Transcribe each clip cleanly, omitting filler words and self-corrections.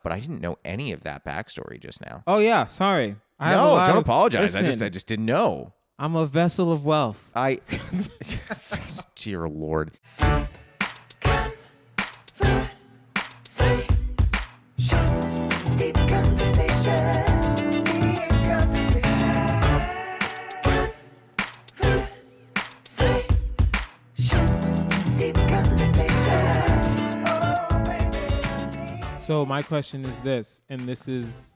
but I didn't know any of that backstory just now. Oh yeah, sorry. No, don't apologize. Listen, I just didn't know. I'm a vessel of wealth. Dear Lord. So my question is this, and this is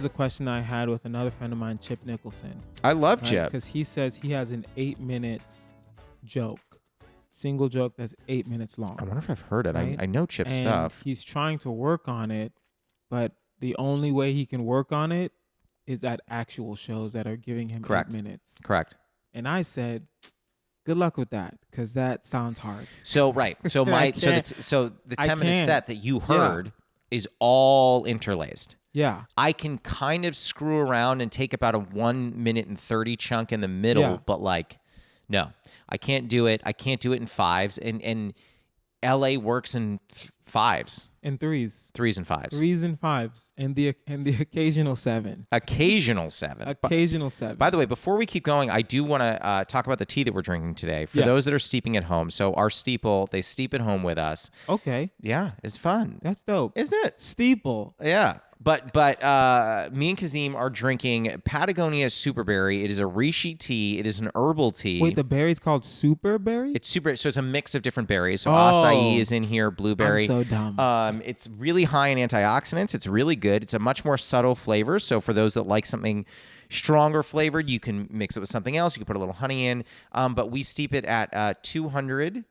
a question I had with another friend of mine, Chip Nicholson. I love Chip. Because he says he has an 8-minute joke, single joke that's 8 minutes long. I wonder if I've heard it. Right? I know Chip's and stuff. He's trying to work on it, but the only way he can work on it is at actual shows that are giving him 8 minutes. Correct. And I said, good luck with that, because that sounds hard. So right. So the 10-minute set that you heard is all interlaced. Yeah. I can kind of screw around and take about a 1 minute and 30 chunk in the middle, but like, no, I can't do it. I can't do it in fives. And LA works in fives. And threes. Threes and fives. Threes and fives. And the occasional seven. Occasional seven. Occasional seven. By the way, before we keep going, I do want to talk about the tea that we're drinking today. For those that are steeping at home. So our steeple, they steep at home with us. Okay. Yeah, it's fun. That's dope. Isn't it? Steeple. Yeah. But me and Kazeem are drinking Patagonia Super Berry. It is a reishi tea. It is an herbal tea. Wait, the berry's called Super Berry? It's super. So it's a mix of different berries. So acai is in here, blueberry. I'm so dumb. It's really high in antioxidants. It's really good. It's a much more subtle flavor. So for those that like something stronger flavored, you can mix it with something else. You can put a little honey in. But we steep it at 200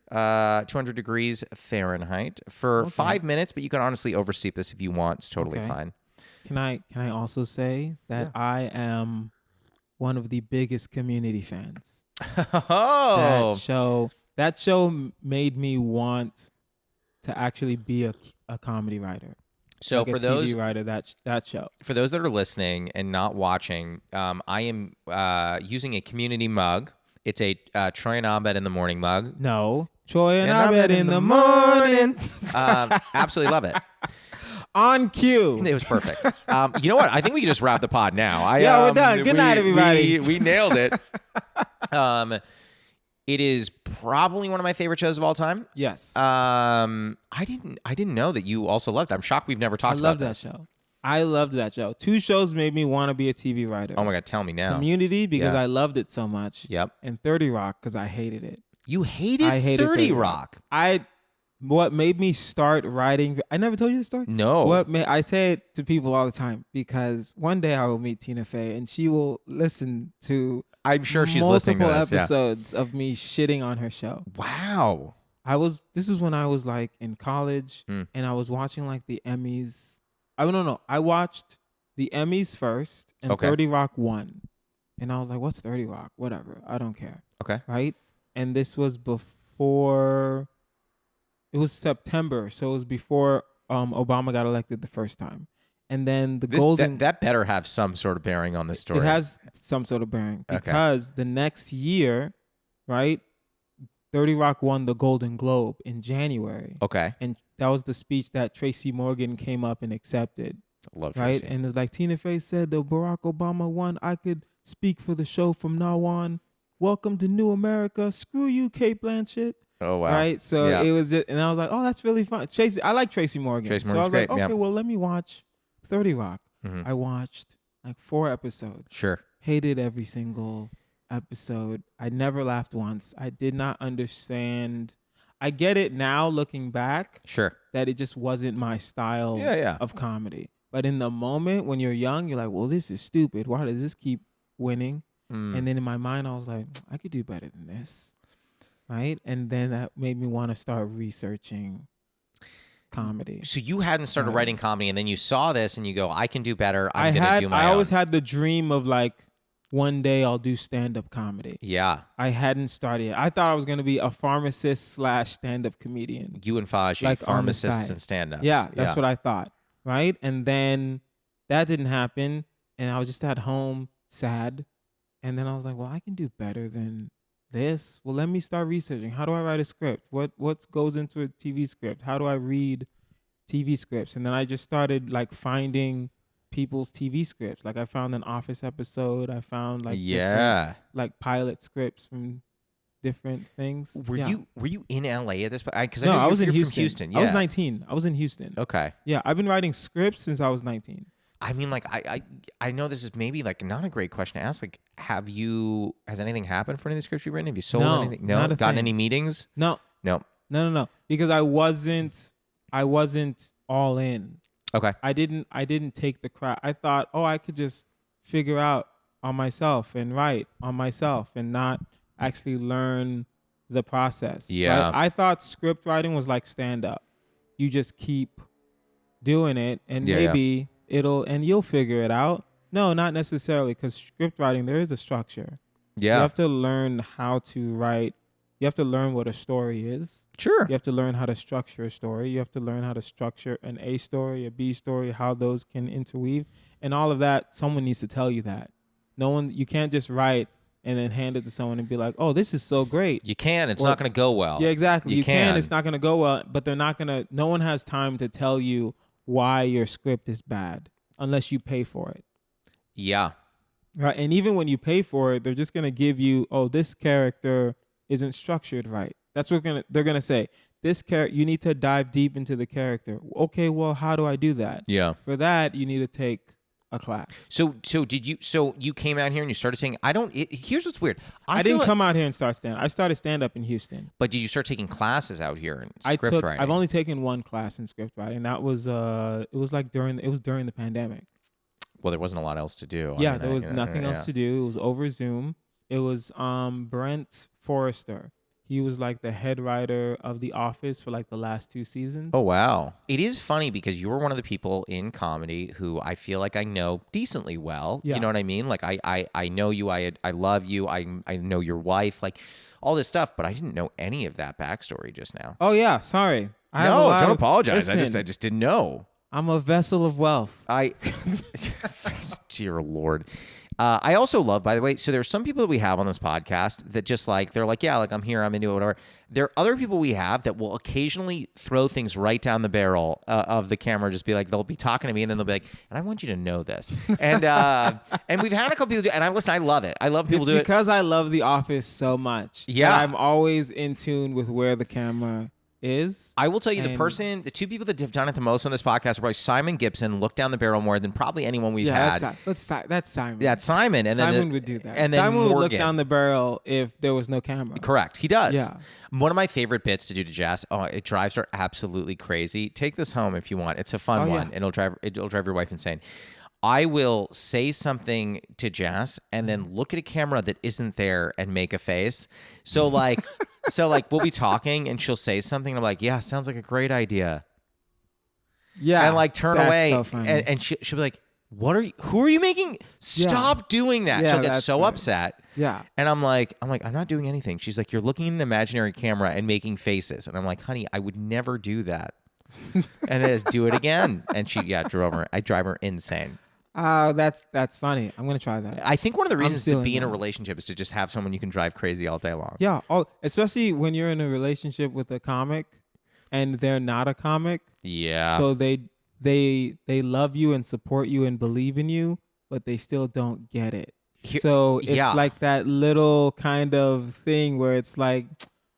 degrees Fahrenheit for 5 minutes. But you can honestly oversteep this if you want. It's totally fine. Can I also say that I am one of the biggest Community fans? Oh, that show made me want to actually be a comedy writer. So like for a those TV writer, that show. For those that are listening and not watching, I am using a Community mug. It's a Troy and Abed in the morning mug. No, Troy and Abed in the morning. Absolutely love it. On cue. It was perfect. You know what? I think we can just wrap the pod now. We're done. Good night, everybody. We nailed it. It is probably one of my favorite shows of all time. Yes. I didn't know that you also loved it. I'm shocked we've never talked about this. I loved that show. 2 shows made me want to be a TV writer. Oh my God, tell me now. Community, because I loved it so much. Yep. And 30 Rock, because I hated it. You hated 30 Rock? What made me start writing? I never told you the story. No. I say it to people all the time because one day I will meet Tina Fey and she will listen to. I'm sure she's listening to this. Episodes of me shitting on her show. Wow. This was when I was like in college and I was watching like the Emmys. I watched the Emmys first and 30 Rock won. And I was like, what's 30 Rock? Whatever. I don't care. Okay. Right? And this was before. It was September, so it was before Obama got elected the first time. And then that better have some sort of bearing on this story. It has some sort of bearing because the next year, right, 30 Rock won the Golden Globe in January. Okay. And that was the speech that Tracy Morgan came up and accepted. I love Tracy. Right? And it was like Tina Fey said, the Barack Obama won. I could speak for the show from now on. Welcome to New America. Screw you, Kate Blanchett. Oh, wow. Right? So it was just, and I was like, oh, that's really fun. I like Tracy Morgan. So I was like, okay, well, let me watch 30 Rock. I watched like 4 episodes. Sure. Hated every single episode. I never laughed once. I did not understand. I get it now looking back. Sure. That it just wasn't my style of comedy. But in the moment when you're young, you're like, well, this is stupid. Why does this keep winning? And then in my mind, I was like, I could do better than this. Right? And then that made me want to start researching comedy. So you hadn't started writing comedy, and then you saw this and you go, I can do better. I'm going to do my own. I always had the dream of like, one day I'll do stand-up comedy. Yeah. I hadn't started yet. I thought I was going to be a pharmacist / stand-up comedian. You and Faj, like pharmacists and stand-ups. Yeah, that's what I thought. Right? And then that didn't happen, and I was just at home sad. And then I was like, well, I can do better than this. Well, let me start researching. How do I write a script? What goes into a TV script? How do I read TV scripts, and then I just started like finding people's TV scripts. Like I found an Office episode. I found like different, like pilot scripts from different things. Were you in LA at this point? Because No, I know I was in you're Houston. from Houston. Yeah. I was 19. I was in Houston. Okay. Yeah, I've been writing scripts since I was 19. I mean, like, I know this is maybe like not a great question to ask. Like, has anything happened for any of the scripts you've written? Have you sold anything? No, not a gotten thing. any meetings? No. Because I wasn't all in. Okay. I didn't take the crap. I thought, I could just figure out on myself and write on myself and not actually learn the process. Yeah. Right? I thought script writing was like stand up. You just keep doing it and maybe you'll figure it out. No, not necessarily, because script writing, there is a structure. Yeah. You have to learn how to write. You have to learn what a story is. Sure. You have to learn how to structure a story. You have to learn how to structure an A story, a B story, how those can interweave. And all of that, someone needs to tell you that. You can't just write and then hand it to someone and be like, oh, this is so great. You can. It's not going to go well. Yeah, exactly. You can. It's not going to go well, but they're not going to. No one has time to tell you why your script is bad unless you pay for it. Yeah. Right. And even when you pay for it, they're just going to give you, this character isn't structured right. That's what they're going to say. This character, you need to dive deep into the character. Okay, well, how do I do that? Yeah. For that, you need to take a class. So you came out here and you started saying, here's what's weird. I didn't come out here and start stand-up. I started stand-up in Houston. But did you start taking classes out here in script writing? I've only taken one class in script writing. That was it was during the pandemic. Well, there wasn't a lot else to do. Yeah, there was nothing else to do. It was over Zoom. It was Brent Forrester. He was like the head writer of The Office for like the last 2 seasons. Oh, wow. It is funny because you're one of the people in comedy who I feel like I know decently well. Yeah. You know what I mean? Like I know you. I love you. I know your wife. Like all this stuff, but I didn't know any of that backstory just now. Oh, yeah. Sorry. No, don't apologize. I just didn't know. I'm a vessel of wealth. Dear Lord. I also love, by the way, so there's some people that we have on this podcast that just like, they're like, yeah, like I'm here, I'm into it, whatever. There are other people we have that will occasionally throw things right down the barrel of the camera, just be like, they'll be talking to me and then they'll be like, and I want you to know this. And and we've had a couple people do, and I love it. I love people do it. Because I love The Office so much. Yeah. I'm always in tune with where the camera is. I will tell you, the 2 people that have done it the most on this podcast are probably Simon Gibson, looked down the barrel more than probably anyone we've had. That's Simon. Yeah, it's Simon. And Simon would do that. And then Simon Morgan would look down the barrel if there was no camera. Correct. He does. Yeah. One of my favorite bits to do to Jess, it drives her absolutely crazy. Take this home if you want. It's a fun one. It'll drive your wife insane. I will say something to Jess and then look at a camera that isn't there and make a face. So like, we'll be talking and she'll say something. And I'm like, yeah, sounds like a great idea. Yeah. And like turn away so funny. and she'll be like, who are you making? Stop doing that. Yeah, she'll get so upset. Yeah. And I'm like, I'm not doing anything. She's like, you're looking at an imaginary camera and making faces. And I'm like, honey, I would never do that. And it is, do it again. And I drive her insane. That's funny. I'm gonna try that. I think one of the reasons to be in a relationship is to just have someone you can drive crazy all day long. Yeah, especially when you're in a relationship with a comic, and they're not a comic. Yeah. So they love you and support you and believe in you, but they still don't get it. So it's like that little kind of thing where it's like,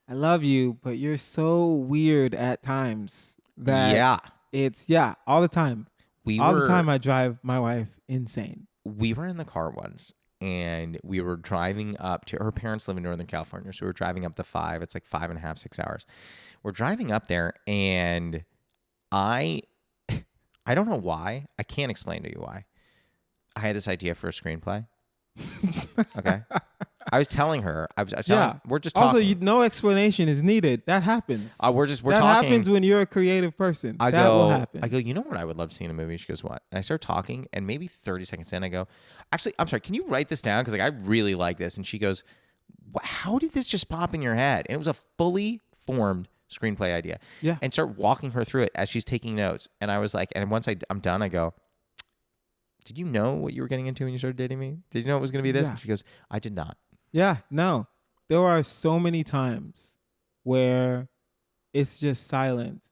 I love you, but you're so weird at times that it's all the time. All the time I drive my wife insane. We were in the car once and we were driving up to, her parents live in Northern California. So we were driving up to 5. It's like 5.5, 6 hours. We're driving up there and I don't know why. I can't explain to you why. I had this idea for a screenplay. Okay. I was telling her, we're just talking. Also, no explanation is needed. That happens. We're that talking. That happens when you're a creative person. That will happen. I go, you know what I would love to see in a movie? She goes, what? And I start talking, and maybe 30 seconds in, I go, actually, I'm sorry, can you write this down? Because like, I really like this. And she goes, how did this just pop in your head? And it was a fully formed screenplay idea. Yeah. And start walking her through it as she's taking notes. And I was like, and once I'm done, I go, did you know what you were getting into when you started dating me? Did you know it was going to be this? Yeah. And she goes, I did not. Yeah, no. There are so many times where it's just silent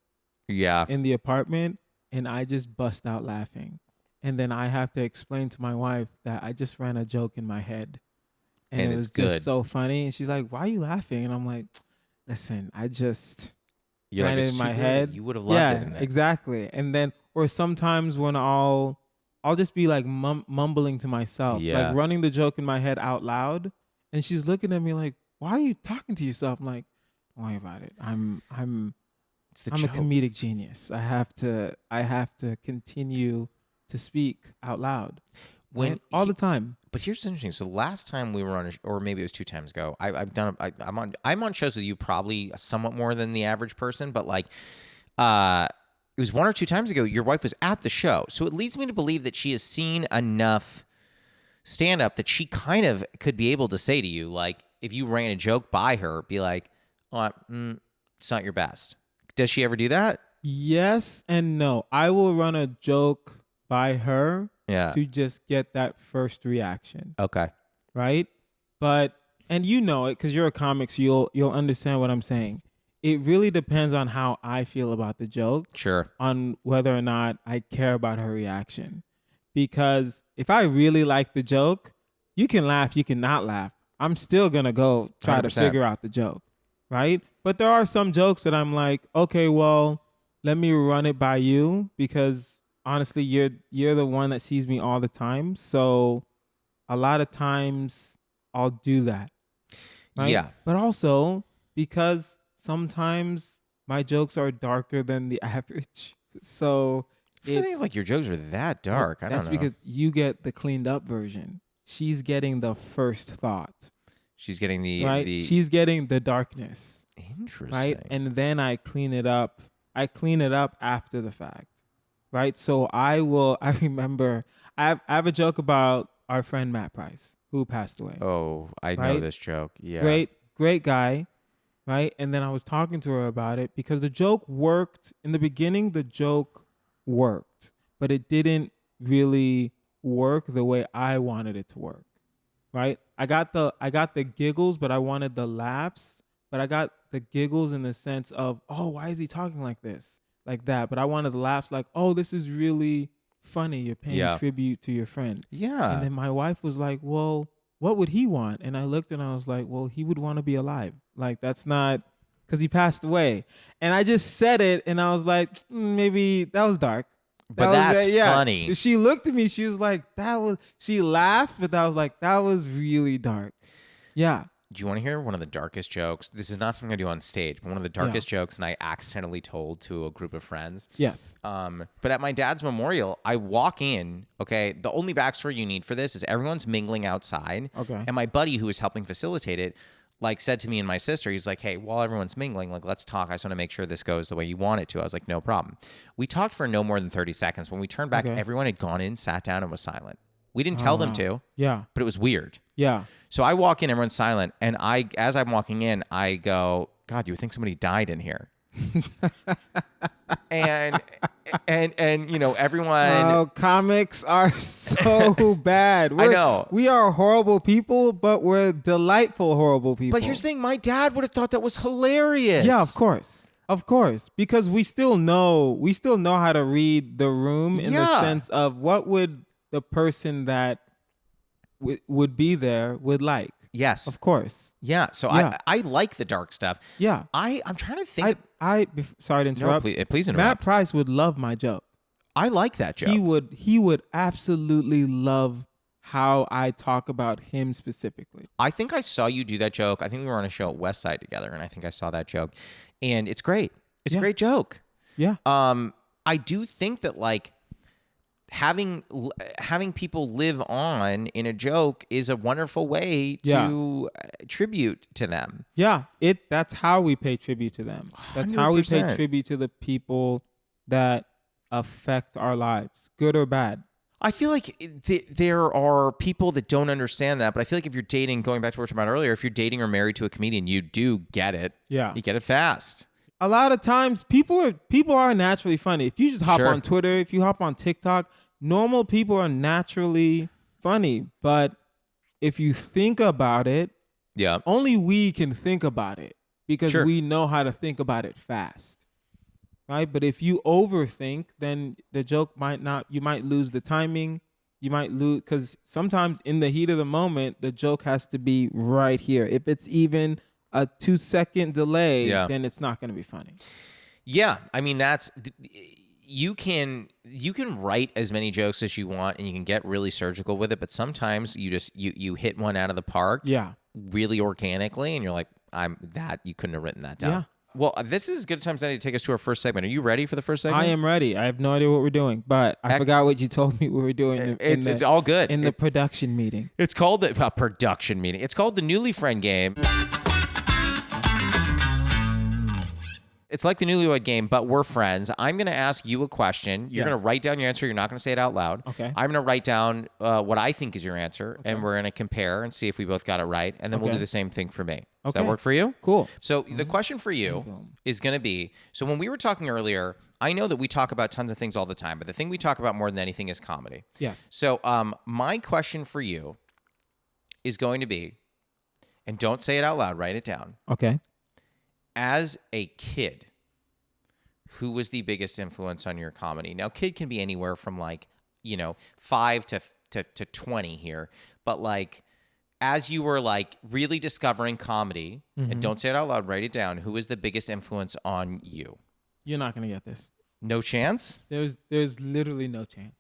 in the apartment, and I just bust out laughing. And then I have to explain to my wife that I just ran a joke in my head. And it was just so funny. And she's like, why are you laughing? And I'm like, listen, I just ran it in my head. You would have loved it in there. Exactly. And then, or sometimes when I'll just be like mumbling to myself, like running the joke in my head out loud. And she's looking at me like, why are you talking to yourself? I'm like, don't worry about it. I'm a comedic genius. I have to continue to speak out loud all the time. But here's interesting. So last time we were on, or maybe it was 2 times ago. I'm on shows with you probably somewhat more than the average person, but like, it was 1 or 2 times ago. Your wife was at the show, so it leads me to believe that she has seen enough stand up that she kind of could be able to say to you, like, if you ran a joke by her, be like, oh, it's not your best. Does she ever do that? Yes and no. I will run a joke by her to just get that first reaction. Okay. Right? But, and you know it because you're a comic, so you'll understand what I'm saying. It really depends on how I feel about the joke. Sure. On whether or not I care about her reaction. Because if I really like the joke, you can laugh, you can not laugh. I'm still going to go try 100%. To figure out the joke. Right? But there are some jokes that I'm like, okay, well, let me run it by you because honestly, you're the one that sees me all the time. So a lot of times I'll do that. Right? Yeah. But also because sometimes my jokes are darker than the average. So I think like your jokes are that dark. I don't know. That's because you get the cleaned up version. She's getting the first thought. She's getting She's getting the darkness. Interesting. Right? And then I clean it up. I clean it up after the fact. Right? So I remember I have a joke about our friend Matt Price, who passed away. Oh, I know this joke. Yeah. Great guy. Right? And then I was talking to her about it because the joke worked. In the beginning, the joke worked, but it didn't really work the way I wanted it to work. Right? I got the giggles, but I wanted the laughs. But I got the giggles in the sense of, oh, why is he talking like this? Like that. But I wanted the laughs like, oh, this is really funny. You're paying tribute to your friend. Yeah. And then my wife was like, well, what would he want? And I looked and I was like, well, he would want to be alive. Like, that's not, because he passed away. And I just said it and I was like, maybe that was dark. But that's funny. She looked at me. She was like, she laughed, but that was like, that was really dark. Yeah. Do you want to hear one of the darkest jokes? This is not something I do on stage, but one of the darkest jokes, and I accidentally told to a group of friends. Yes. But at my dad's memorial, I walk in. Okay, the only backstory you need for this is everyone's mingling outside. Okay. And my buddy who was helping facilitate it, like, said to me and my sister, he's like, hey, while everyone's mingling, like, let's talk. I just want to make sure this goes the way you want it to. I was like, no problem. We talked for no more than 30 seconds. When we turned back, everyone had gone in, sat down, and was silent. We didn't tell them to. Yeah. But it was weird. Yeah. So I walk in, everyone's silent, and as I'm walking in, I go, God, you would think somebody died in here. and you know, everyone. Oh, comics are so bad. I know. We are horrible people, but we're delightful, horrible people. But here's the thing: my dad would have thought that was hilarious. Yeah, of course, because we still know how to read the room in the sense of what would the person that would be there would like. Yes, of course. Yeah. So I like the dark stuff. Yeah. I'm trying to think. Sorry to interrupt. No, please interrupt. Matt Price would love my joke. I like that joke. He would absolutely love how I talk about him specifically. I think I saw you do that joke. I think we were on a show at West Side together, and I think I saw that joke, and it's great. It's a great joke. Yeah. I do think that like having people live on in a joke is a wonderful way to tribute to them. Yeah, that's how we pay tribute to them. That's 100%. How we pay tribute to the people that affect our lives, good or bad. I feel like there are people that don't understand that, but I feel like if you're dating, going back to what we were talking about earlier, if you're dating or married to a comedian, you do get it. Yeah. You get it fast. A lot of times people are naturally funny. If you just hop on Twitter, if you hop on TikTok, normal people are naturally funny. But if you think about it, only we can think about it because we know how to think about it fast. right? But if you overthink, then the joke might not. You might lose the timing. You might lose because sometimes in the heat of the moment, the joke has to be right here. If it's even a 2-second delay, then it's not going to be funny. Yeah, I mean you can write as many jokes as you want, and you can get really surgical with it. But sometimes you hit one out of the park, really organically, and you're like, you couldn't have written that down. Yeah. Well, this is good times to take us to our first segment. Are you ready for the first segment? I am ready. I have no idea what we're doing, but I forgot what you told me we were doing. It's all good in the production meeting. It's called the production meeting. It's called the Newly Friend Game. It's like the Newlywed Game, but we're friends. I'm going to ask you a question. You're going to write down your answer. You're not going to say it out loud. Okay. I'm going to write down what I think is your answer, and we're going to compare and see if we both got it right, and then we'll do the same thing for me. Does that work for you? Cool. So the question for you is going to be, so when we were talking earlier, I know that we talk about tons of things all the time, but the thing we talk about more than anything is comedy. Yes. So my question for you is going to be, and don't say it out loud, write it down. Okay. As a kid, who was the biggest influence on your comedy? Now, kid can be anywhere from 5 to 20 here, but as you were really discovering comedy, and don't say it out loud, write it down. Who was the biggest influence on you? You're not gonna get this. No chance? There's literally no chance.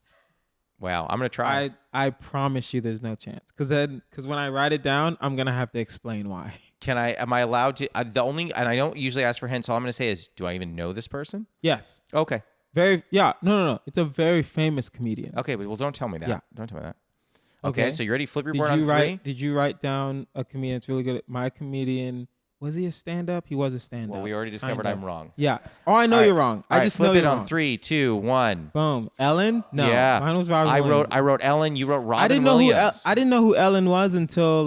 Wow, I'm gonna try. I promise you, there's no chance. Because when I write it down, I'm gonna have to explain why. Am I allowed to? And I don't usually ask for hints. All I'm gonna say is, do I even know this person? Yes. Okay. No. It's a very famous comedian. Okay, well, don't tell me that. Yeah. Don't tell me that. Okay, so you ready? Flip your board on 3. Did you write down a comedian that's really good? My comedian. Was he a stand-up? He was a stand-up. Well, we already discovered I'm wrong. Yeah. Oh, I know you're wrong. I just know flip you're it wrong. on 3, 2, 1. Boom. Ellen? No. Yeah. Mine was Robin Williams. I wrote Ellen. You wrote Robin Williams. I didn't know who Ellen was until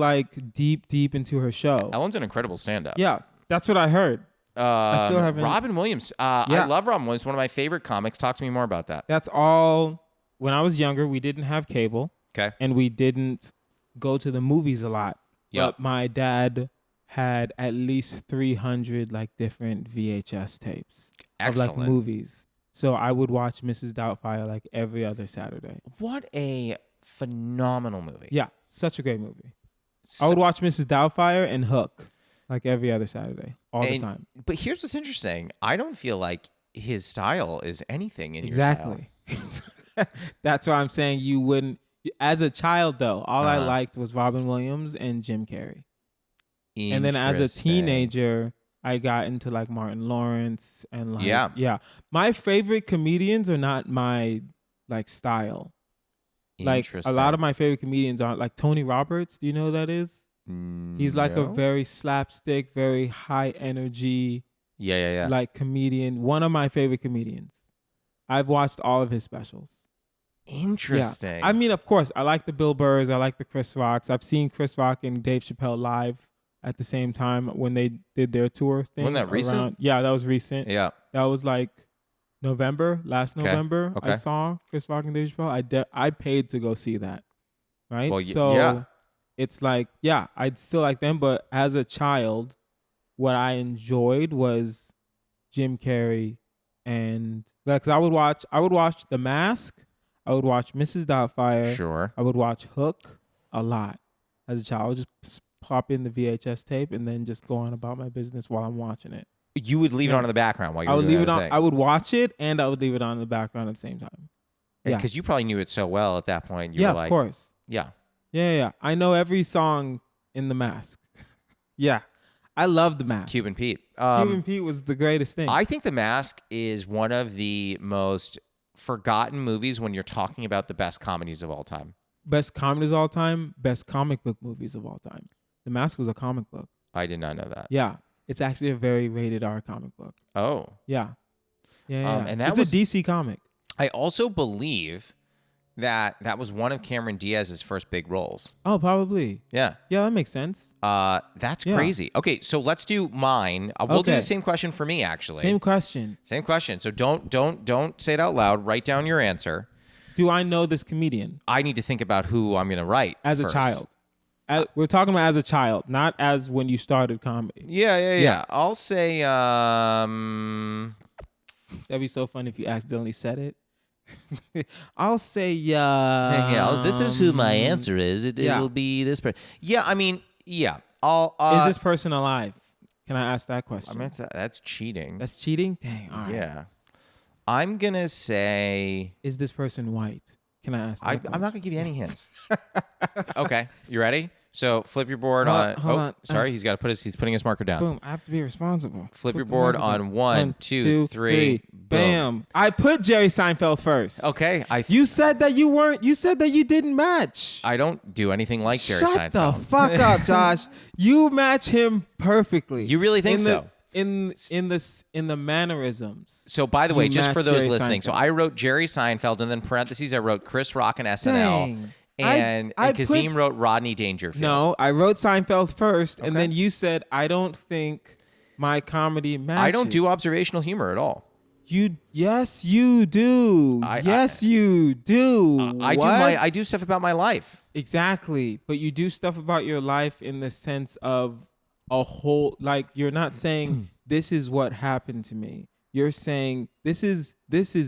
deep into her show. Ellen's an incredible stand-up. Yeah, that's what I heard. I still haven't. Robin Williams. I love Robin Williams. One of my favorite comics. Talk to me more about that. That's all. When I was younger, we didn't have cable. Okay. And we didn't go to the movies a lot. Yep. But my dad had at least 300 different VHS tapes of movies. So I would watch Mrs. Doubtfire every other Saturday. What a phenomenal movie. Yeah, such a great movie. I would watch Mrs. Doubtfire and Hook every other Saturday, all the time. But here's what's interesting. I don't feel like his style is anything in your style. Exactly. That's why I'm saying you wouldn't. As a child, though, all I liked was Robin Williams and Jim Carrey. And then as a teenager, I got into Martin Lawrence and My favorite comedians are not my style. A lot of my favorite comedians aren't Tony Roberts. Do you know who that is? He's a very slapstick, very high energy. Yeah. Comedian. One of my favorite comedians. I've watched all of his specials. Interesting. Yeah. I mean, of course, I like the Bill Burrs. I like the Chris Rocks. I've seen Chris Rock and Dave Chappelle live at the same time when they did their tour thing. Wasn't that recent? Yeah, that was recent. Yeah. That was last November. Okay. I saw Chris Rock and Dave Chappelle. I paid to go see that. Right? Well, so it's I'd still like them, but as a child, what I enjoyed was Jim Carrey and because I would watch The Mask. I would watch Mrs. Doubtfire. Sure. I would watch Hook a lot as a child. I would just pop in the VHS tape and then just go on about my business while I'm watching it. You would leave it on in the background while you were doing leave it on. things. I would watch it and I would leave it on in the background at the same time. Yeah, because you probably knew it so well at that point. You were of course. Yeah. Yeah. I know every song in The Mask. Yeah. I love The Mask. Cuban Pete. Cuban Pete was the greatest thing. I think The Mask is one of the most forgotten movies when you're talking about the best comedies of all time. Best comedies of all time, best comic book movies of all time. The Mask was a comic book. I did not know that. Yeah. It's actually a very rated R comic book. Oh. Yeah. And it's a DC comic. I also believe that was one of Cameron Diaz's first big roles. Oh, probably. Yeah. Yeah, that makes sense. That's crazy. Okay, so let's do mine. We'll do the same question for me, actually. Same question. So don't say it out loud. Write down your answer. Do I know this comedian? I need to think about who I'm going to write as first. A child. We're talking about as a child, not as when you started comedy. Yeah. I'll say That'd be so fun if you accidentally said it. I'll say this is who my answer is. It'll be this person. Yeah, I mean, yeah. Is this person alive? Can I ask that question? I mean, that's cheating. That's cheating? Dang. All right. Yeah. I'm going to say... Is this person white? Can I ask that question? I'm not going to give you any hints. Okay. You ready? So flip your board Hold on. Sorry. He's putting his marker down. Boom. I have to be responsible. Flip your board on 1, 2, 3. Bam. Boom. I put Jerry Seinfeld first. Okay. You said that you weren't. You said that you didn't match. I don't do anything like Jerry Seinfeld. Shut the fuck up, Josh. You match him perfectly. You really think so? In the mannerisms. So by the way, just for those listening, so I wrote Jerry Seinfeld, and then parentheses I wrote Chris Rock and SNL. Dang. And Kazeem wrote Rodney Dangerfield. No, I wrote Seinfeld first, and then you said, I don't think my comedy matches. I don't do observational humor at all. Yes, you do. You do. I do stuff about my life. Exactly. But you do stuff about your life in the sense of a whole, like you're not saying this is what happened to me. You're saying this is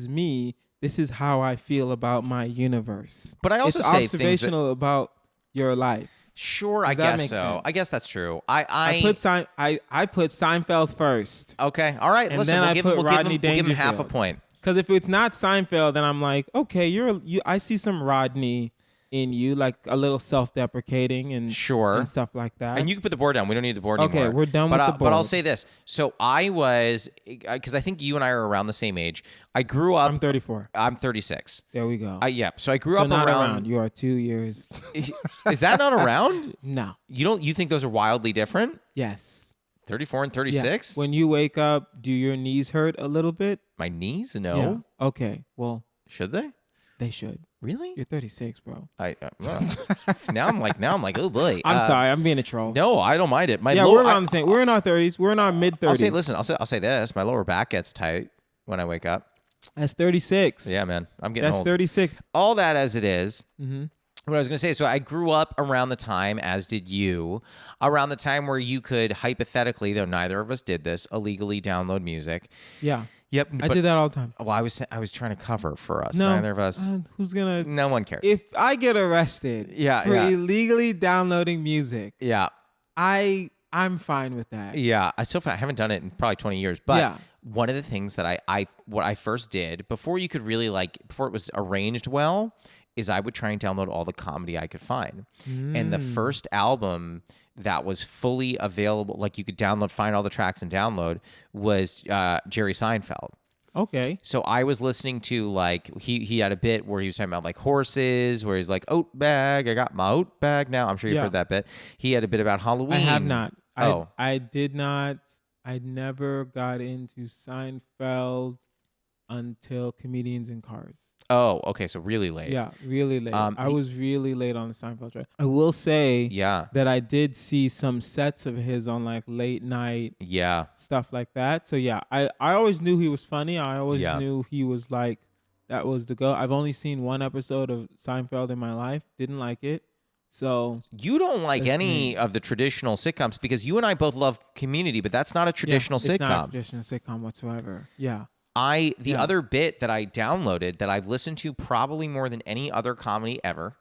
me. This is how I feel about my universe. But I also it's say observational about your life. Sure, I guess so. Sense? I guess that's true. I put Seinfeld first. Okay, all right. And listen, then we'll give him half a point. Because if it's not Seinfeld, then I'm like, okay, I see some Rodney in you, like a little self-deprecating and stuff like that. And you can put the board down. We don't need the board anymore. Okay, we're done with the board. But I'll say this. So I was, because I think you and I are around the same age. I grew up. I'm 34. I'm 36. There we go. Yeah. So I grew up not around. You are 2 years. Is that not around? No. You think those are wildly different? Yes. 34 and 36? Yeah. When you wake up, do your knees hurt a little bit? My knees? No. Yeah. Okay. Well. Should they? They should. Really? You're 36, bro. Now I'm like, oh boy. I'm sorry, I'm being a troll. No, I don't mind it. We're around the same. We're in our 30s. We're in our mid 30s. I'll say this. My lower back gets tight when I wake up. That's 36. Yeah, man. I'm getting old. That's 36. All that as it is. Mm-hmm. What I was going to say, so I grew up around the time, as did you, around the time where you could hypothetically, though neither of us did this, illegally download music. Yeah. Yep. I did that all the time. Well, I was trying to cover for us. No, neither of us. Who's going to? No one cares. If I get arrested for illegally downloading music, I'm fine with that. Yeah. I haven't done it in probably 20 years. But one of the things that what I first did before you could really before it was arranged well, is I would try and download all the comedy I could find. And the first album that was fully available, like you could find all the tracks and download, was Jerry Seinfeld. Okay. So I was listening to he had a bit where he was talking about like horses, where he's like, oat bag, I got my oat bag now. I'm sure you've heard that bit. He had a bit about Halloween. I have not. Oh. I did not. I never got into Seinfeld until Comedians in Cars. Oh, okay. So really late. Yeah, really late. I was really late on the Seinfeld track. I will say that I did see some sets of his on like late night stuff like that. So yeah, I always knew he was funny. I always knew he was like, that was the go. I've only seen one episode of Seinfeld in my life. Didn't like it. So you don't like any of the traditional sitcoms, because you and I both love Community, but that's not a traditional sitcom. It's not a traditional sitcom whatsoever. Yeah. The other bit that I downloaded that I've listened to probably more than any other comedy ever,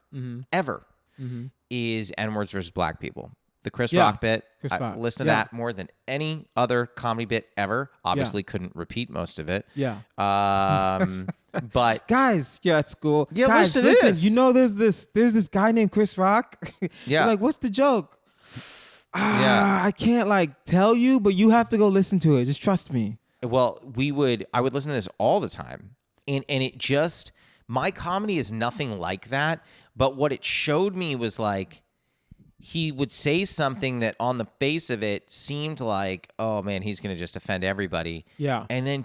is N-Words versus Black People. The Chris Rock bit. I listened to that more than any other comedy bit ever. Obviously couldn't repeat most of it. Yeah. But guys, at school. Yeah, guys, listen to this. You know, there's this guy named Chris Rock. Yeah. Like, what's the joke? I can't tell you, but you have to go listen to it. Just trust me. Well, I would listen to this all the time. And it just, my comedy is nothing like that. But what it showed me was he would say something that on the face of it seemed like, oh man, he's going to just offend everybody. Yeah. And then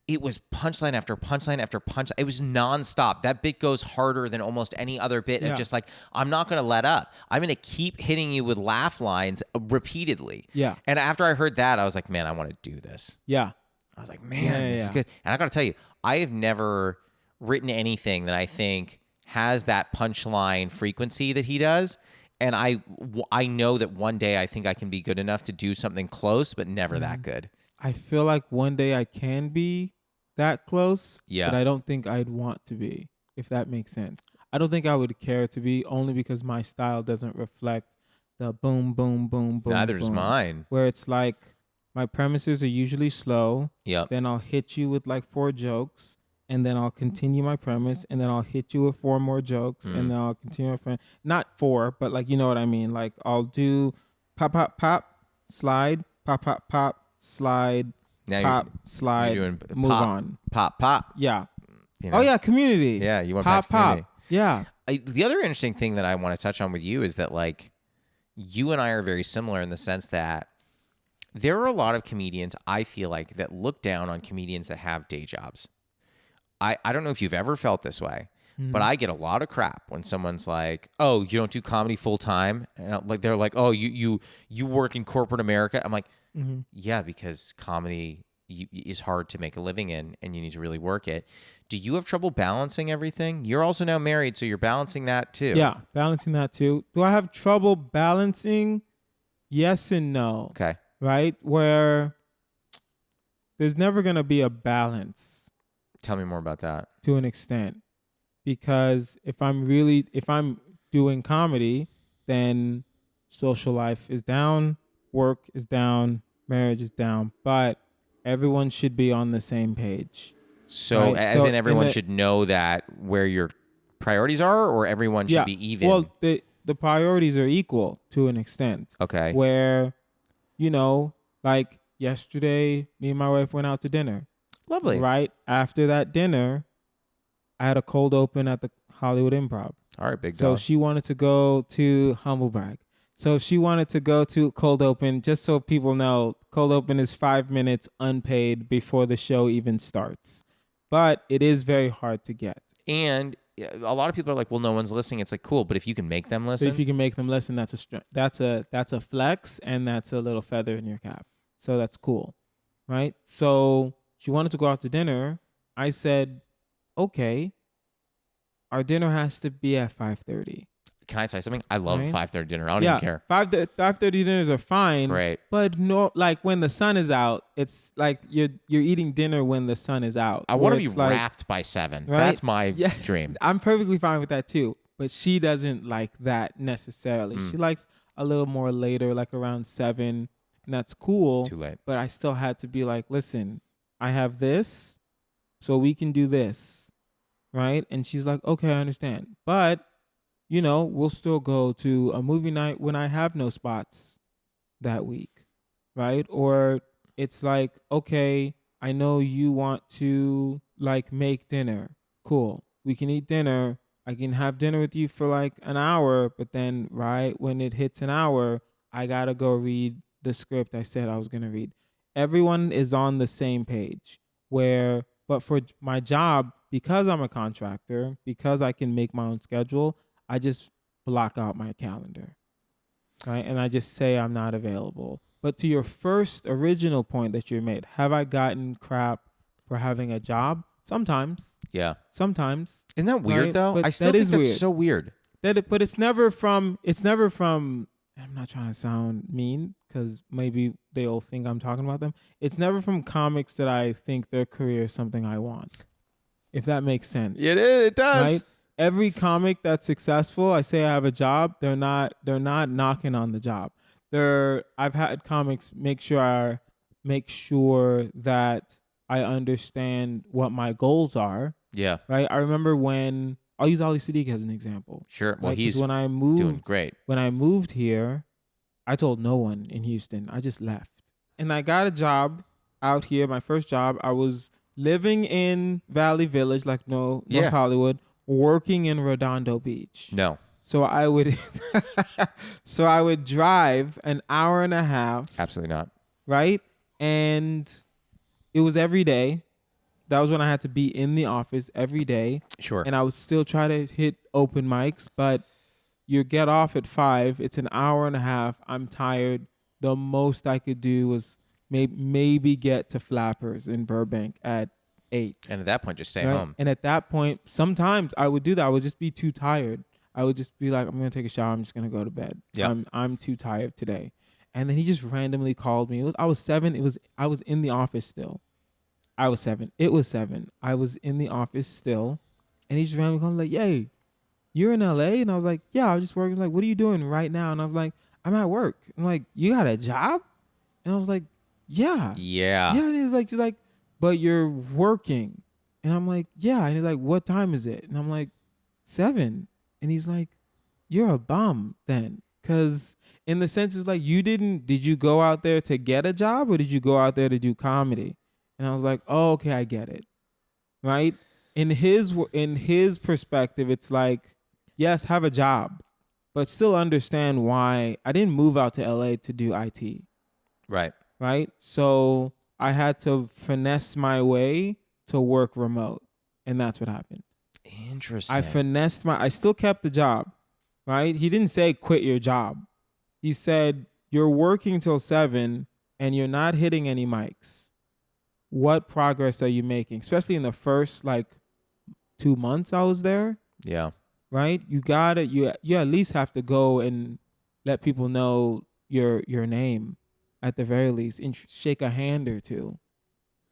it was punchline after punchline after punchline. It was nonstop. That bit goes harder than almost any other bit of just I'm not going to let up. I'm going to keep hitting you with laugh lines repeatedly. Yeah. And after I heard that, I was like, man, I want to do this. Yeah. I was like, man, this is good. And I got to tell you, I have never written anything that I think has that punchline frequency that he does. And I know that one day I think I can be good enough to do something close, but never that good. I feel like one day I can be that close, Yeah. but I don't think I'd want to be, if that makes sense. I don't think I would care to be, only because my style doesn't reflect the boom, boom, boom, boom. Neither does mine. Where it's like my premises are usually slow. Yep. Then I'll hit you with like 4 jokes, and then I'll continue my premise, and then I'll hit you with 4 more jokes, and then I'll continue my premise. Not 4, but like, you know what I mean? Like I'll do pop, pop, pop, slide, pop, pop, pop, slide, now pop, slide, you're doing move pop, on. Pop. Yeah. You know? Oh yeah, community. Yeah, you want pop, back to community. pop. Yeah. The other interesting thing that I want to touch on with you is that like you and I are very similar in the sense that there are a lot of comedians, I feel like, that look down on comedians that have day jobs. I don't know if you've ever felt this way, but I get a lot of crap when someone's like, "Oh, you don't do comedy full time?" Like they're like, "Oh, you work in corporate America." I'm like, "Yeah, because comedy is hard to make a living in, and you need to really work it." Do you have trouble balancing everything? You're also now married, so you're balancing that too. Yeah, balancing that too. Do I have trouble balancing? Yes and no. Okay. Right? Where there's never going to be a balance. Tell me more about that. To an extent. Because if I'm doing comedy, then social life is down, work is down, marriage is down, but everyone should be on the same page. So, right? as in everyone should know that where your priorities are, or everyone should be even? Well, the priorities are equal to an extent. Okay. Where, like yesterday, me and my wife went out to dinner. Lovely. Right after that dinner, I had a cold open at the Hollywood Improv. All right, big dog. So she wanted to go to Humble Brag. So she wanted to go to cold open. Just so people know, cold open is 5 minutes unpaid before the show even starts. But it is very hard to get. And a lot of people are like, "Well, no one's listening." It's like, cool, but if you can make them listen, if you can make them listen, that's a flex, and that's a little feather in your cap. So that's cool, right? So she wanted to go out to dinner. I said, okay, our dinner has to be at 5:30. Can I say something? I love 5:30 dinner. I don't even care. 5:30 dinners are fine. Great. But no, like when the sun is out, it's like you're eating dinner when the sun is out. I want to be wrapped by 7. Right? That's my dream. I'm perfectly fine with that too. But she doesn't like that necessarily. She likes a little more later, like around 7, and that's cool. Too late. But I still had to be like, listen, I have this, so we can do this, right? And she's like, okay, I understand. But, we'll still go to a movie night when I have no spots that week, right? Or it's like, okay, I know you want to, like, make dinner. Cool. We can eat dinner. I can have dinner with you for, like, an hour, but then, right, when it hits an hour, I got to go read the script I said I was going to read. Everyone is on the same page but for my job, because I'm a contractor, because I can make my own schedule, I just block out my calendar, right? And I just say I'm not available. But to your first original point that you made, have I gotten crap for having a job? Sometimes. Yeah. Sometimes. Isn't that weird, right? though? But I still think that's so weird. But it's never from, I'm not trying to sound mean because maybe they'll think I'm talking about them. It's never from comics that I think their career is something I want, if that makes sense. It does. Right? Every comic that's successful, I say I have a job, they're not knocking on the job. I've had comics make sure that I understand what my goals are. Yeah. Right? I remember when I'll use Ali Siddiq as an example. Sure. Well, right? he's doing great. When I moved here, I told no one in Houston. I just left. And I got a job out here, my first job. I was living in Valley Village, like North Hollywood, working in Redondo Beach. No. So I would drive an hour and a half. Absolutely not. Right? And it was every day. That was when I had to be in the office every day. Sure. And I would still try to hit open mics, but you get off at 5. It's an hour and a half. I'm tired. The most I could do was maybe get to Flappers in Burbank at 8. And at that point, just stay home. And at that point, sometimes I would do that. I would just be too tired. I would just be like, I'm going to take a shower. I'm just going to go to bed. Yeah. I'm too tired today. And then he just randomly called me. I was 7. I was in the office still. I was 7. It was 7. I was in the office still, and he just randomly comes like, "Yay, you're in LA?" And I was like, "Yeah, I was just working." Like, "What are you doing right now?" And I was like, "I'm at work." I'm like, "You got a job?" And I was like, "Yeah." Yeah. Yeah. And he's like, "But you're working." And I'm like, "Yeah." And he's like, "What time is it?" And I'm like, 7. And he's like, "You're a bum then." Cause in the sense it's like, did you go out there to get a job or did you go out there to do comedy? And I was like, "Oh, okay, I get it." Right. In his perspective, it's like, yes, have a job, but still understand why I didn't move out to LA to do IT. Right. Right. So I had to finesse my way to work remote. And that's what happened. Interesting. I still kept the job. Right. He didn't say quit your job. He said, you're working till 7 and you're not hitting any mics. What progress are you making? Especially in the first 2 months I was there. Yeah. Right? You at least have to go and let people know your name at the very least and shake a hand or two.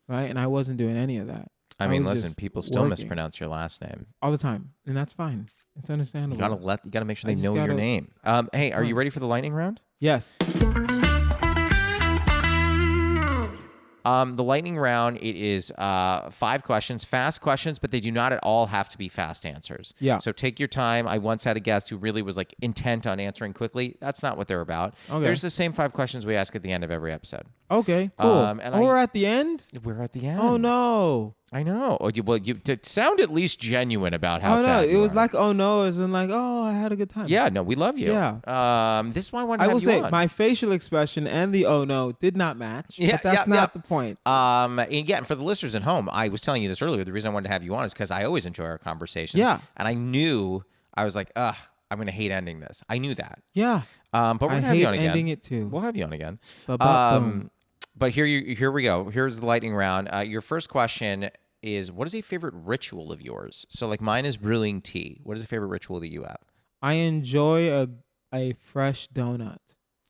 Right? And I wasn't doing any of that. I mean, listen, people still mispronounce your last name all the time, and that's fine. It's understandable. You gotta make sure they know your name. Hey, are you ready for the lightning round? Yes. The lightning round, it is 5 questions, fast questions, but they do not at all have to be fast answers. Yeah. So take your time. I once had a guest who really was intent on answering quickly. That's not what they're about. Okay. There's the same 5 questions we ask at the end of every episode. Okay, cool. We're at the end? We're at the end. Oh, no. I know. To sound at least genuine about how sad it was like, oh no, as in like, oh, I had a good time. Yeah, no, we love you. Yeah. This is why I wanted to have you on. I will say, my facial expression and the oh no did not match. Yeah, but that's not the point. And for the listeners at home, I was telling you this earlier. The reason I wanted to have you on is because I always enjoy our conversations. Yeah. And I was like, I'm going to hate ending this. I knew that. Yeah. But we're going to have you on again. I hate ending it too. We'll have you on again. But here we go. Here's the lightning round. Your first question is, what is a favorite ritual of yours? So mine is brewing tea. What is a favorite ritual that you have? I enjoy a fresh donut.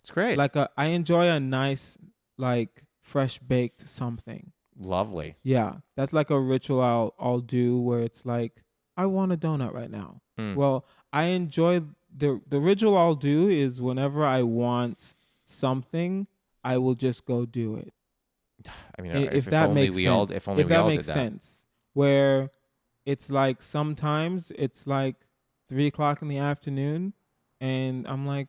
It's great. I enjoy a nice fresh baked something. Lovely. Yeah, that's a ritual I'll do where it's like, I want a donut right now. Well, I enjoy the ritual I'll do is whenever I want something, I will just go do it. I mean, if that makes sense. If only we all did that. Sense. Where it's sometimes it's 3:00 in the afternoon, and I'm like,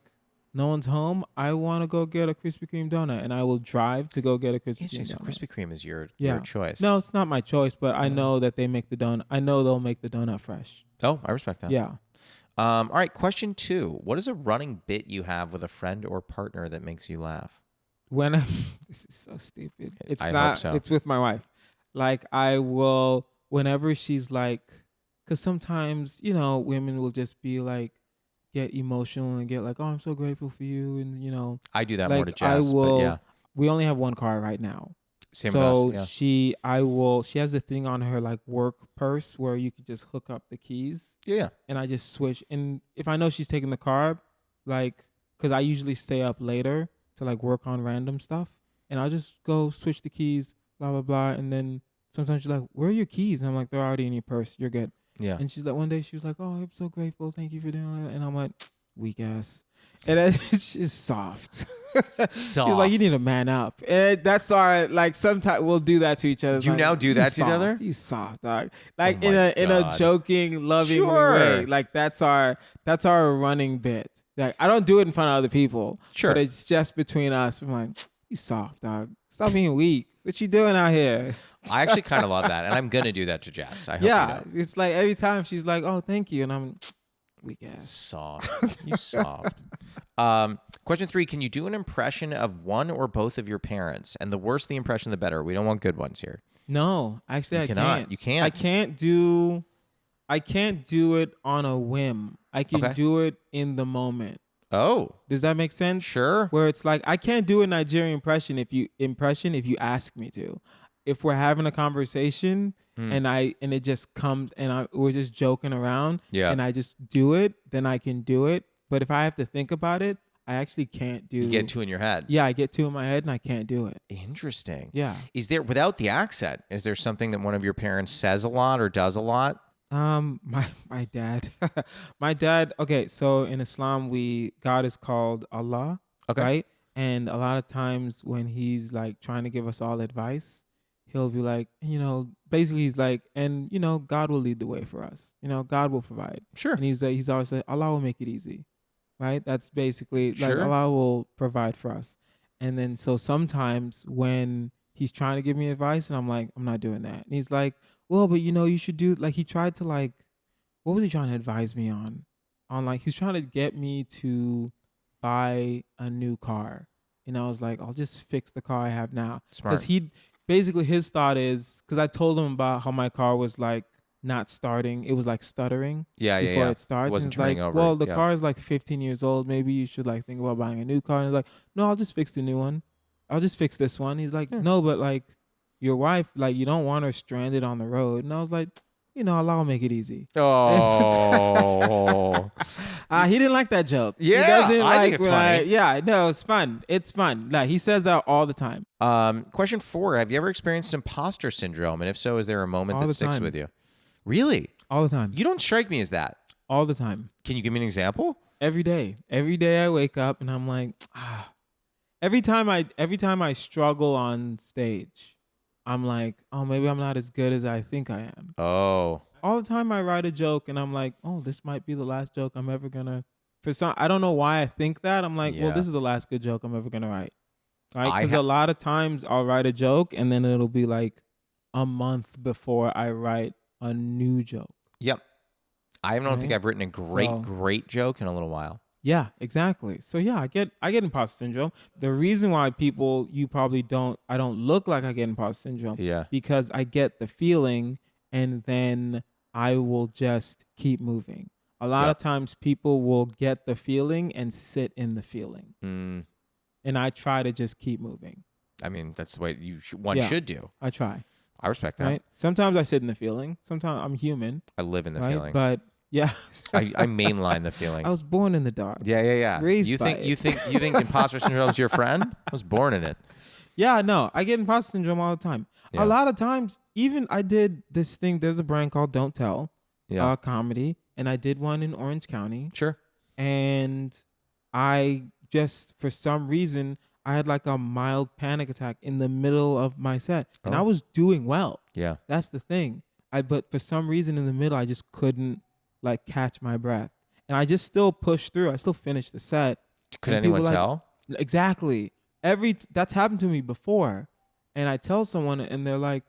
no one's home. I want to go get a Krispy Kreme donut, and I will drive to go get a Krispy Kreme donut. So Krispy Kreme is your choice. No, it's not my choice, but I know that they make the donut. I know they'll make the donut fresh. Oh, I respect that. Yeah. All right, question 2. What is a running bit you have with a friend or partner that makes you laugh? This is so stupid. Hope so. It's with my wife. I will, whenever she's because sometimes, women will just be get emotional and get oh, I'm so grateful for you. And, I do that more to Jess, but yeah. We only have one car right now. Same with us, yeah. she has the thing on her work purse where you can just hook up the keys. Yeah. And I just switch. And if I know she's taking the car, because I usually stay up later to work on random stuff, and I'll just go switch the keys, blah blah blah, and then sometimes she's like, "Where are your keys?" And I'm like, "They're already in your purse. You're good." Yeah. And she's one day she was like, "Oh, I'm so grateful. Thank you for doing it." And I'm like, weak ass. And it's just soft. She's like, "You need to man up." And that's our sometimes we'll do that to each other. Do you now do that to each other? You soft dog. In a joking, loving way. That's our running bit. I don't do it in front of other people. Sure. But it's just between us. I'm like, you soft dog. Stop being weak. What you doing out here? I actually kind of love that, and I'm gonna do that to Jess. I hope you know. It's every time she's like, "Oh, thank you," and I'm weak ass. Soft. You soft. Question 3: can you do an impression of one or both of your parents? And the worse the impression, the better. We don't want good ones here. No, actually, I can't. You can't. I can't do it on a whim. I can do it in the moment. Oh. Does that make sense? Sure. Where it's I can't do a Nigerian impression if you ask me to. If we're having a conversation and it just comes and we're just joking around and I just do it, then I can do it. But if I have to think about it, I actually can't do. You get 2 in your head. Yeah, I get 2 in my head and I can't do it. Interesting. Yeah. Is there, without the accent, is there something that one of your parents says a lot or does a lot? My dad, my dad. Okay, so in Islam, God is called Allah, Okay. right? And a lot of times when he's like trying to give us all advice, he'll be like, basically he's like, and God will lead the way for us. God will provide. Sure. And he's always like, Allah will make it easy, right? That's basically like Sure. Allah will provide for us. And then so sometimes when he's trying to give me advice and I'm like, I'm not doing that. And he's like, well, but you should do, like, he tried to, like, what was he trying to advise me on? Like, he's trying to get me to buy a new car. And I was like, I'll just fix the car I have now. Smart. Because basically his thought is, because I told him about how my car was like not starting. It was like stuttering before it starts. It wasn't and it's turning like, over. well, the car is like 15 years old. Maybe you should like think about buying a new car. And he's like, no, I'll just fix the new one. I'll just fix this one. He's like, no, but like your wife, like you don't want her stranded on the road. And I was like, Allah will make it easy. Oh. He didn't like that joke. Yeah, he doesn't I think it's funny. No, it's fun. It's fun. Like, he says that all the time. Question 4, have you ever experienced imposter syndrome? And if so, is there a moment All that the sticks time. with you? Really? All the time. You don't strike me as that. All the time. Can you give me an example? Every day. Every day I wake up and I'm like, Every time I struggle on stage, I'm like, oh, maybe I'm not as good as I think I am. Oh. All the time I write a joke and I'm like, oh, this might be the last joke I'm ever gonna. I don't know why I think that. I'm like, well, this is the last good joke I'm ever gonna write. Right? Because a lot of times I'll write a joke and then it'll be like a month before I write a new joke. Yep. I don't think I've written a great joke in a little while. Yeah, exactly. So yeah, I get imposter syndrome. The reason why I don't look like I get imposter syndrome. Yeah. Because I get the feeling and then I will just keep moving. A lot of times people will get the feeling and sit in the feeling. And I try to just keep moving. I mean, that's the way one should do. I try. I respect that. Right? Sometimes I sit in the feeling. Sometimes I'm human. I live in the feeling. But yeah. I mainline the feeling. I was born in the dark. Yeah. Raised you by think imposter syndrome is your friend? I was born in it. Yeah, no, I get imposter syndrome all the time. Yeah. A lot of times, even I did this thing. There's a brand called Don't Tell, comedy, and I did one in Orange County. Sure. And I just, for some reason, I had like a mild panic attack in the middle of my set, and I was doing well. Yeah. That's the thing. But for some reason in the middle, I just couldn't like catch my breath, and I just still pushed through. I still finished the set. Could anyone tell? Exactly. That's happened to me before, and I tell someone, and they're like,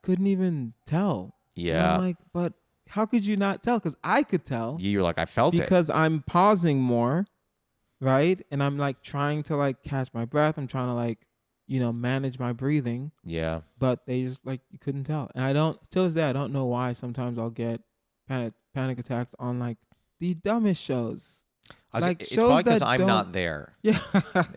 couldn't even tell. Yeah. And I'm like, but how could you not tell? Because I could tell. You're like, I felt it. Because I'm pausing more, right? And I'm like trying to like catch my breath. I'm trying to like, manage my breathing. Yeah. But they just like, you couldn't tell. And till this day, I don't know why sometimes I'll get panic attacks on like the dumbest shows. It's probably because I'm not there. Yeah.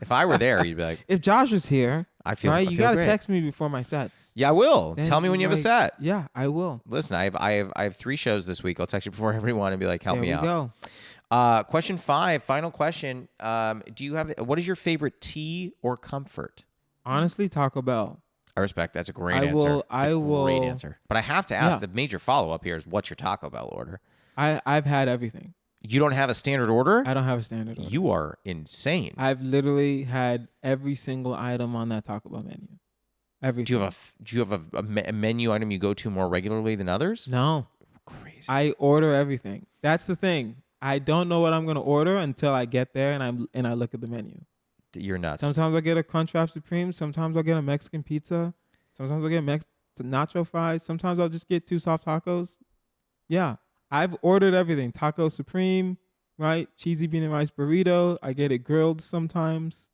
If I were there, you'd be like, if Josh was here, you got to great. text me before my sets. Yeah, I will. Then tell me when you have a set. Yeah, I will. Listen, I have 3 shows this week. I'll text you before everyone and be like, help me out. There we go. Question 5, final question. What is your favorite tea or comfort? Honestly, Taco Bell. I respect. That's a great answer. Great answer. But I have to ask, the major follow-up here is, what's your Taco Bell order? I've had everything. You don't have a standard order? I don't have a standard order. You are insane. I've literally had every single item on that Taco Bell menu. Everything. Do you have a menu item you go to more regularly than others? No. Crazy. I order everything. That's the thing. I don't know what I'm going to order until I get there and I look at the menu. You're nuts. Sometimes I get a Crunchwrap Supreme. Sometimes I'll get a Mexican pizza. Sometimes I'll get nacho fries. Sometimes I'll just get 2 soft tacos. Yeah. I've ordered everything. Taco Supreme, right? Cheesy bean and rice burrito. I get it grilled sometimes.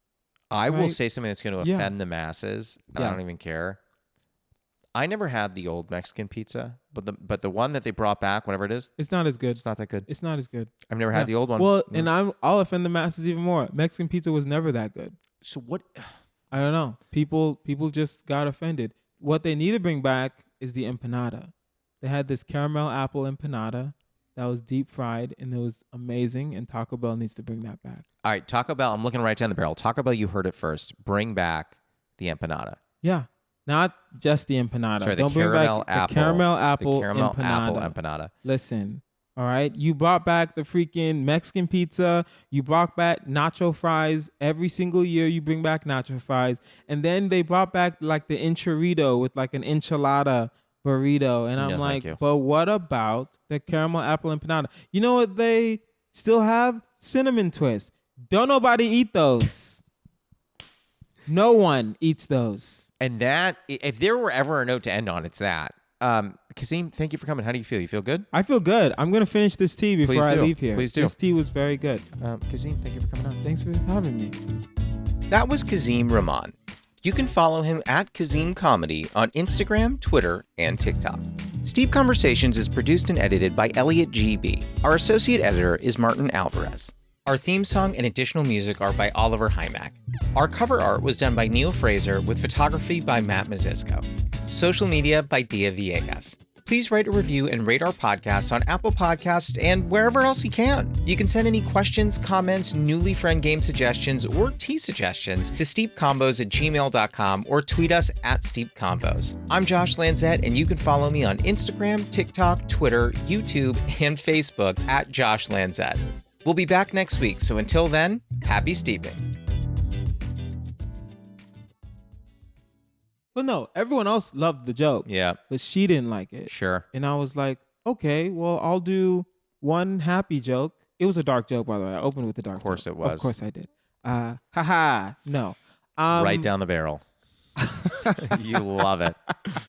I will say something that's going to offend the masses, and I don't even care. I never had the old Mexican pizza, but the one that they brought back, whatever it is, it's not as good. It's not that good. It's not as good. I've never had the old one. Well, and I'll offend the masses even more. Mexican pizza was never that good. So what? I don't know. People just got offended. What they need to bring back is the empanada. They had this caramel apple empanada that was deep fried, and it was amazing. And Taco Bell needs to bring that back. All right, Taco Bell. I'm looking right down the barrel. Taco Bell, you heard it first. Bring back the empanada. Yeah, not just the empanada. Sorry, Don't bring back the caramel apple apple empanada. Listen, all right. You brought back the freaking Mexican pizza. You brought back nacho fries. Every single year you bring back nacho fries. And then they brought back like the enchilada with like an enchilada burrito. And I'm like, but what about the caramel apple empanada? You know what they still have? Cinnamon twists. Don't nobody eat those. No one eats those. And that, if there were ever a note to end on, it's that. Kazeem, thank you for coming. How do you feel? You feel good? I feel good. I'm going to finish this tea before I leave here. Please do. This tea was very good. Kazeem, thank you for coming on. Thanks for having me. That was Kazeem Rahman. You can follow him at Kazeem Comedy on Instagram, Twitter, and TikTok. Steep Conversations is produced and edited by Elliot G.B. Our associate editor is Martin Alvarez. Our theme song and additional music are by Oliver Hymack. Our cover art was done by Neil Fraser with photography by Matt Mazisco. Social media by Dia Villegas. Please write a review and rate our podcast on Apple Podcasts and wherever else you can. You can send any questions, comments, newly friend game suggestions, or tea suggestions to steepcombos@gmail.com or tweet us at steepcombos. I'm Josh Lanzette, and you can follow me on Instagram, TikTok, Twitter, YouTube, and Facebook at Josh Lanzette. We'll be back next week, so until then, happy steeping. Well, no, everyone else loved the joke. Yeah. But she didn't like it. Sure. And I was like, okay, well, I'll do one happy joke. It was a dark joke, by the way. I opened with a dark joke. Of course it was. Of course I did. Haha. No. Right down the barrel. You love it.